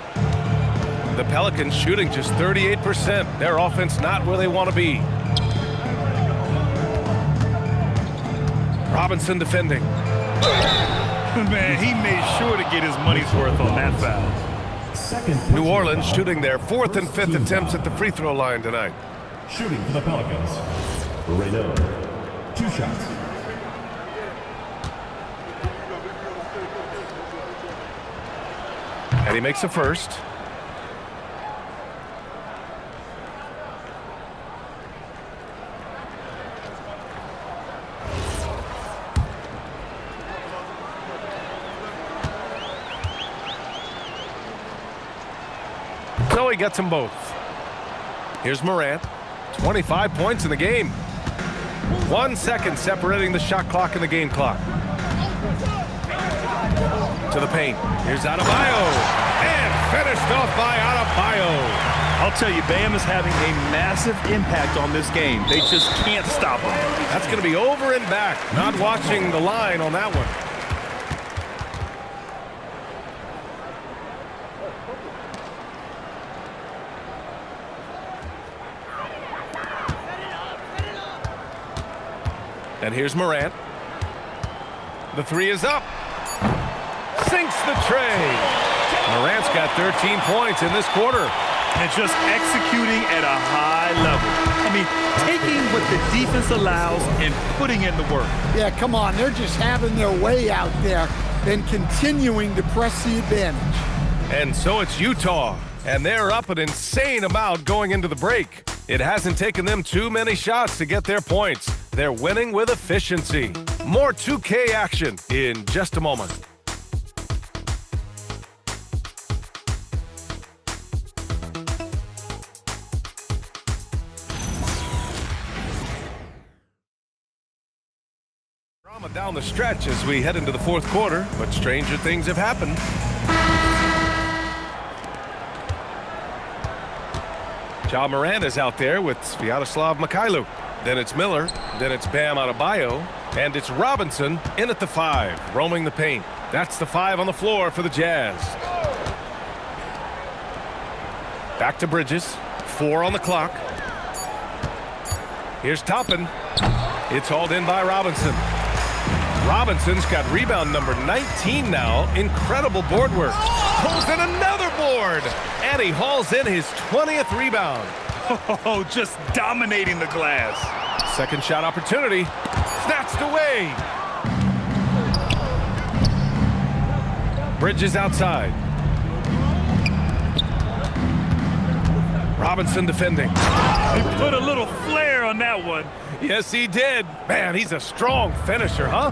A: The Pelicans shooting just 38%. Their offense not where they want to be. Robinson defending.
C: Man, he made sure to get his money's worth on that foul.
A: New Orleans shooting their 4th and 5th attempts at the free throw line tonight.
E: Shooting for the Pelicans. Renaud. 2 shots.
A: And he makes a first. So he gets them both. Here's Morant. 25 points in the game. 1 second separating the shot clock and the game clock. To the paint. Here's Adebayo. And finished off by Adebayo.
C: I'll tell you, Bam is having a massive impact on this game. They just can't stop him.
A: That's going to be over and back. Not watching the line on that one. And here's Morant. The three is up. Sinks the tray. Morant's got 13 points in this quarter.
C: and just executing at a high level. I mean, taking what the defense allows and putting in the work.
B: Yeah, come on. They're just having their way out there and continuing to press the advantage.
A: And so it's Utah, and they're up an insane amount going into the break. It hasn't taken them too many shots to get their points. They're winning with efficiency. More 2K action in just a moment. Drama down the stretch as we head into the fourth quarter, but stranger things have happened. Ja Morant is out there with Sviatoslav Mikhailuk. Then it's Miller. Then it's Bam Adebayo. And it's Robinson in at the 5, roaming the paint. That's the 5 on the floor for the Jazz. Back to Bridges. 4 on the clock. Here's Toppin. It's hauled in by Robinson. Robinson's got rebound number 19 now. Incredible board work. Pulls in another board. And he hauls in his 20th rebound.
C: Oh, just dominating the glass.
A: Second shot opportunity. Snatched away. Bridges outside. Robinson defending.
C: He put a little flair on that one.
A: Yes, he did. Man, he's a strong finisher, huh?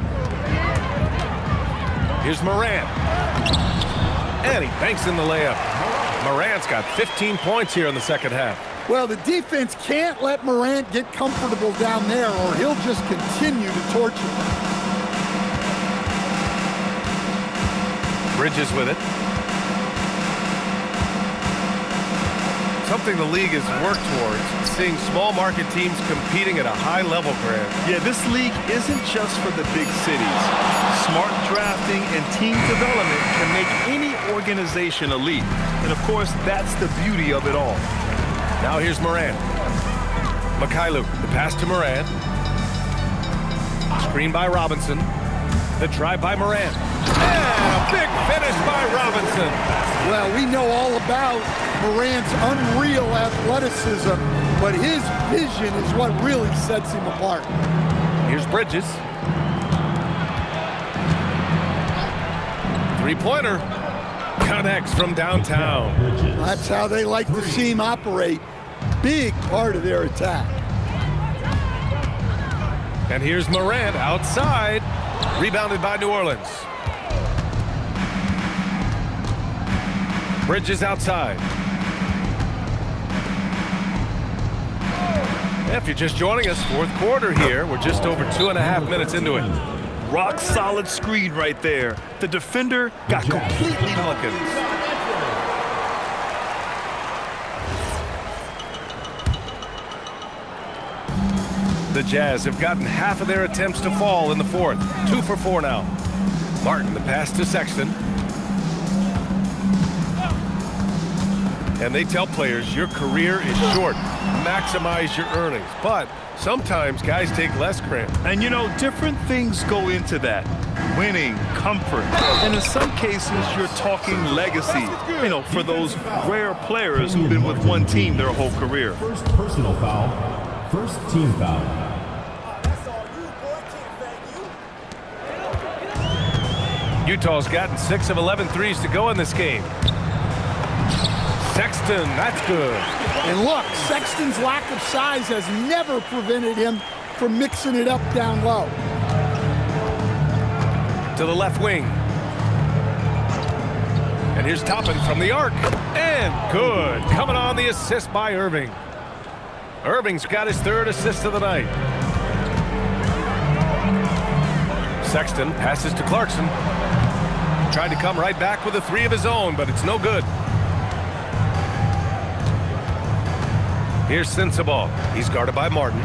A: Here's Morant. And he banks in the layup. Morant's got 15 points here in the second half.
B: Well, the defense can't let Morant get comfortable down there or he'll just continue to torture.
A: Bridges with it. Something the league has worked towards, seeing small market teams competing at a high level, Grant.
C: Yeah, this league isn't just for the big cities. Smart drafting and team development can make any organization elite. And of course, that's the beauty of it all.
A: Now here's Morant. Mikhailuk, the pass to Morant. Screen by Robinson. The drive by Morant. And a big finish by Robinson.
B: Well, we know all about Morant's unreal athleticism, but his vision is what really sets him apart.
A: Here's Bridges. Three-pointer. Connects from downtown.
B: That's how they like to see him operate. Big part of their attack.
A: And here's Morant outside. Rebounded by New Orleans. Bridges outside. If you're just joining us, fourth quarter here. We're just over 2.5 minutes into it.
C: Rock solid screen right there. The defender got completely looking.
A: The Jazz have gotten half of their attempts to fall in the fourth. 2 for 4 now. Martin, the pass to Sexton. And they tell players your career is short. Maximize your earnings. But sometimes guys take less, Grant.
C: And you know, different things go into that. Winning, comfort, and in some cases, you're talking legacy. You know, for those rare players who've been with one team their whole career.
E: First personal foul. First team foul.
A: Utah's gotten 6 of 11 threes to go in this game. Sexton, that's good.
B: And look, Sexton's lack of size has never prevented him from mixing it up down low.
A: To the left wing. And here's Toppin from the arc. And good. Coming on the assist by Irving. Irving's got his 3rd assist of the night. Sexton passes to Clarkson. Tried to come right back with a 3 of his own, but it's no good. Here's Sensabaugh. He's guarded by Martin.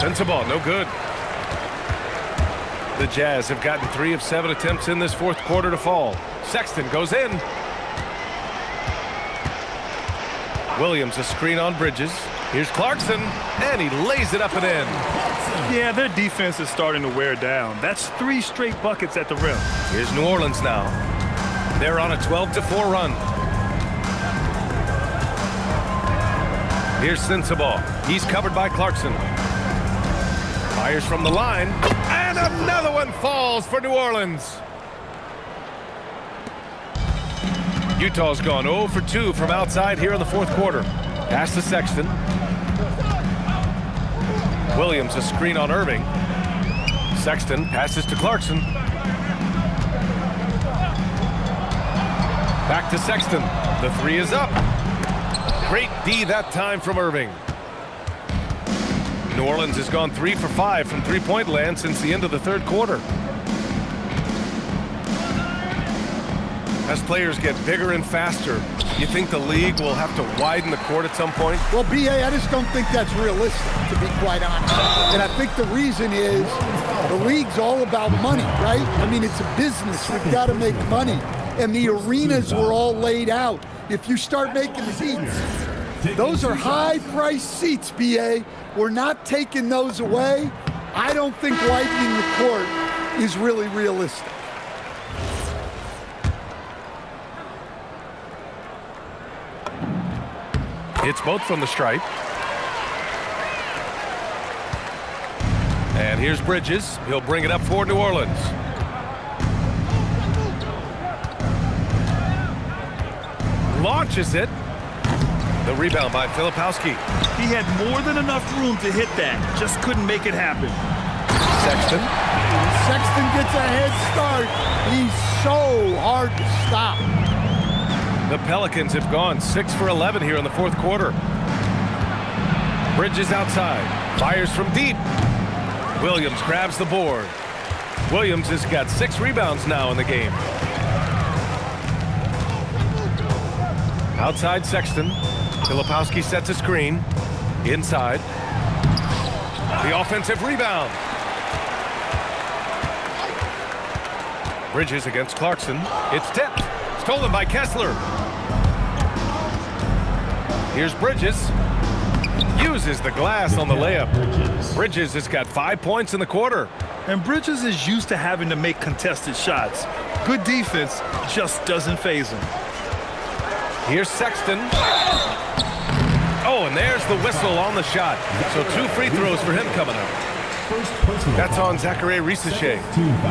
A: Sensabaugh, no good. The Jazz have gotten 3 of 7 attempts in this fourth quarter to fall. Sexton goes in. Williams a screen on Bridges. Here's Clarkson, and he lays it up and in.
C: Yeah, their defense is starting to wear down. That's 3 straight buckets at the rim.
A: Here's New Orleans now. They're on a 12-4 run. Here's Sensabaugh. He's covered by Clarkson. Fires from the line. And another one falls for New Orleans. Utah's gone 0 for 2 from outside here in the fourth quarter. Pass to Sexton. Williams a screen on Irving. Sexton passes to Clarkson. Back to Sexton. The three is up. Great D that time from Irving. New Orleans has gone 3 for 5 from three-point land since the end of the third quarter. As players get bigger and faster, you think the league will have to widen the court at some point?
B: Well, B.A., I just don't think that's realistic, to be quite honest. And I think the reason is the league's all about money, right? I mean, it's a business. We've got to make money. And the arenas were all laid out. If you start making seats, those are high-priced seats, B.A. We're not taking those away. I don't think widening the court is really realistic.
A: It's both from the stripe. And here's Bridges. He'll bring it up for New Orleans. Launches it. The rebound by Filipowski.
C: He had more than enough room to hit that. Just couldn't make it happen.
A: Sexton.
B: Sexton gets a head start. He's so hard to stop.
A: The Pelicans have gone 6 for 11 here in the fourth quarter. Bridges outside. Fires from deep. Williams grabs the board. Williams has got 6 rebounds now in the game. Outside Sexton. Filipowski sets a screen. Inside. The offensive rebound. Bridges against Clarkson. It's tipped. Stolen by Kessler. Here's Bridges. Uses the glass on the layup. Bridges has got 5 points in the quarter.
C: And Bridges is used to having to make contested shots. Good defense just doesn't faze him.
A: Here's Sexton. Oh, and there's the whistle on the shot. So 2 free throws for him coming up. That's on Zachary Risacher.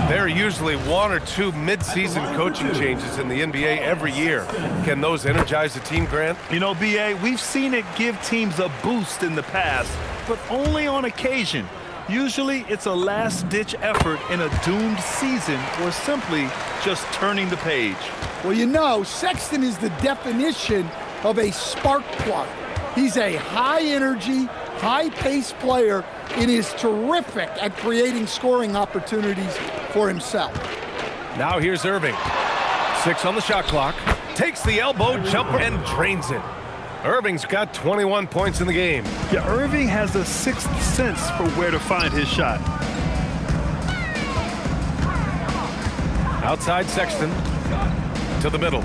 A: There are usually 1 or 2 mid-season coaching changes in the NBA every year. Can those energize the team, Grant?
C: You know, B.A., we've seen it give teams a boost in the past, but only on occasion. Usually it's a last-ditch effort in a doomed season or simply just turning the page.
B: Well, you know, Sexton is the definition of a spark plug. He's a high-energy, high-paced player and is terrific at creating scoring opportunities for himself.
A: Now here's Irving. 6 on the shot clock. Takes the elbow jumper and drains it. Irving's got 21 points in the game.
C: Yeah, Irving has a 6th sense for where to find his shot.
A: Outside Sexton. To the middle.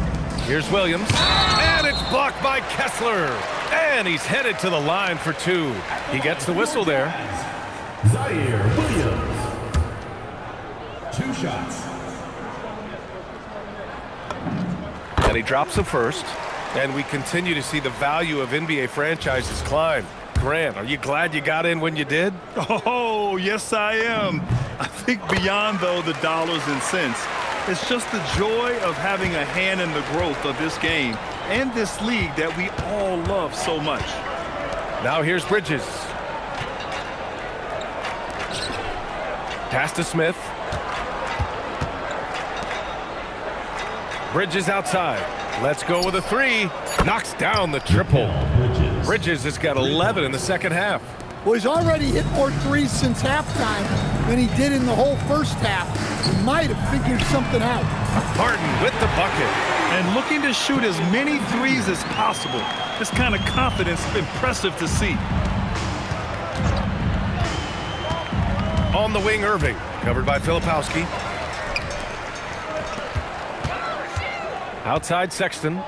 A: Here's Williams. And it's blocked by Kessler. And he's headed to the line for 2. He gets the whistle there.
E: Zaire Williams. 2 shots.
A: And he drops the first. And we continue to see the value of NBA franchises climb. Grant, are you glad you got in when you did?
C: Oh, yes, I am. I think beyond, though, the dollars and cents, it's just the joy of having a hand in the growth of this game and this league that we all love so much.
A: Now here's Bridges. Pass to Smith. Bridges outside. Let's go with a 3. Knocks down the triple. Bridges has got 11 in the second half.
B: Well, he's already hit more threes since halftime than he did in the whole first half. He might have figured something out.
A: Harden with the bucket.
C: And looking to shoot as many threes as possible. This kind of confidence, impressive to see.
A: On the wing, Irving. Covered by Filipowski. Outside Sexton.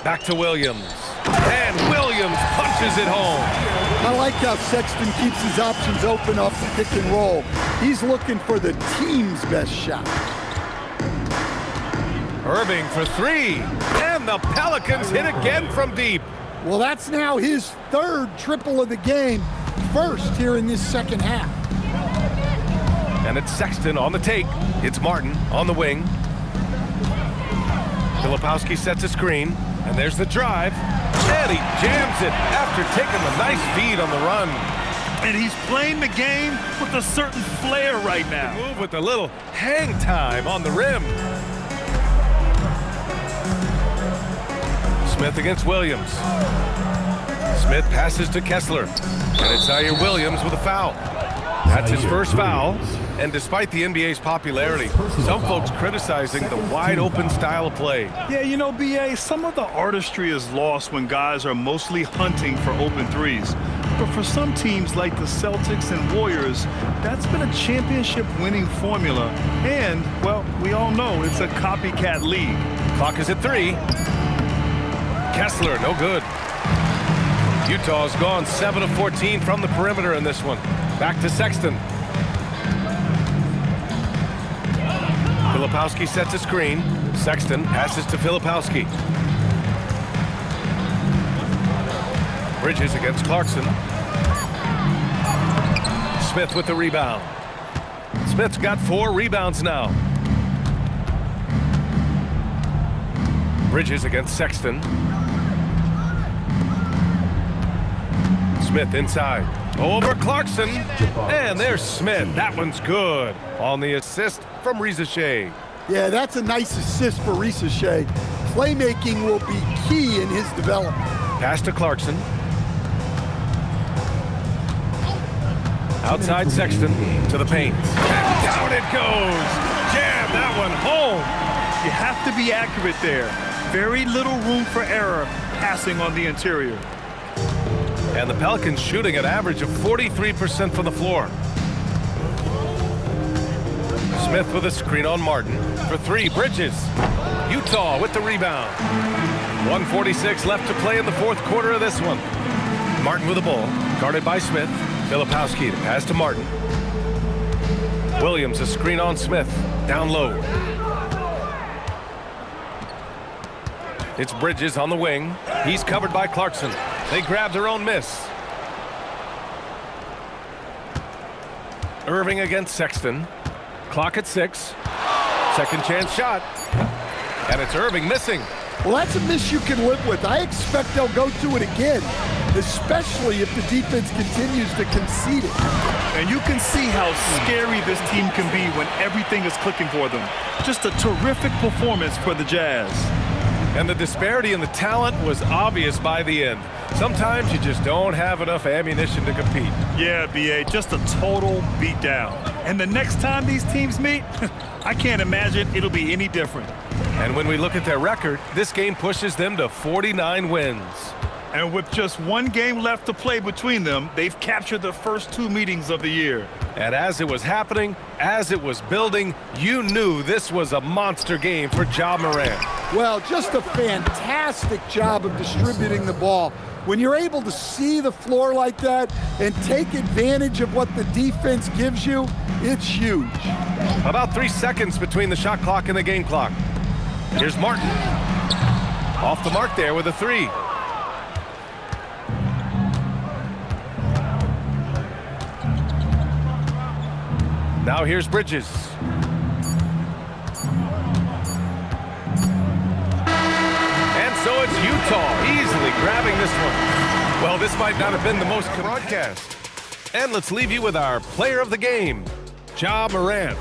A: Back to Williams. And Williams punches it home.
B: I like how Sexton keeps his options open off the pick and roll. He's looking for the team's best shot.
A: Irving for 3. And and the Pelicans hit again from deep.
B: Well, that's now his third triple of the game, first here in this second half.
A: And it's Sexton on the take. It's Martin on the wing. Filipowski sets a screen, and there's the drive. And he jams it after taking a nice feed on the run.
C: And he's playing the game with a certain flair right now.
A: Move with a little hang time on the rim. Smith against Williams. Smith passes to Kessler. And it's Zaire Williams with a foul. That's his first foul. And despite the NBA's popularity, some folks criticizing the wide-open style of play.
C: Yeah, you know, BA, some of the artistry is lost when guys are mostly hunting for open threes. But for some teams like the Celtics and Warriors, that's been a championship-winning formula. And, well, we all know it's a copycat league.
A: Clock is at 3. Kessler, no good. Utah's gone 7 of 14 from the perimeter in this one. Back to Sexton. Filipowski sets a screen. Sexton passes to Filipowski. Bridges against Clarkson. Smith with the rebound. Smith's got 4 rebounds now. Bridges against Sexton. Smith inside. Over Clarkson. And there's Smith. That one's good. On the assist from Risa Shea.
B: Yeah, that's a nice assist for Risa Shea. Playmaking will be key in his development.
A: Pass to Clarkson. Outside Sexton to the paint. And down it goes. Jam that one home.
C: You have to be accurate there. Very little room for error passing on the interior.
A: And the Pelicans shooting an average of 43% from the floor. Smith with a screen on Martin. For 3, Bridges. Utah with the rebound. 1:46 left to play in the fourth quarter of this one. Martin with the ball, guarded by Smith. Filipowski to pass to Martin. Williams a screen on Smith. Down low. It's Bridges on the wing. He's covered by Clarkson. They grab their own miss. Irving against Sexton. Clock at 6. Second chance shot. And it's Irving missing.
B: Well, that's a miss you can live with. I expect they'll go to it again, especially if the defense continues to concede it.
C: And you can see how scary this team can be when everything is clicking for them. Just a terrific performance for the Jazz.
A: And the disparity in the talent was obvious by the end. Sometimes you just don't have enough ammunition to compete.
C: Yeah, BA, just a total beatdown. And the next time these teams meet, I can't imagine it'll be any different.
A: And when we look at their record, this game pushes them to 49 wins.
C: And with just one game left to play between them, they've captured the first 2 meetings of the year.
A: And as it was happening, as it was building, you knew this was a monster game for Ja Morant.
B: Well, just a fantastic job of distributing the ball. When you're able to see the floor like that and take advantage of what the defense gives you, it's huge.
A: About 3 seconds between the shot clock and the game clock. Here's Martin. Off the mark there with a 3. Now here's Bridges. And so it's Utah easily grabbing this one. Well, this might not have been the most broadcast. And let's leave you with our player of the game, Ja Morant.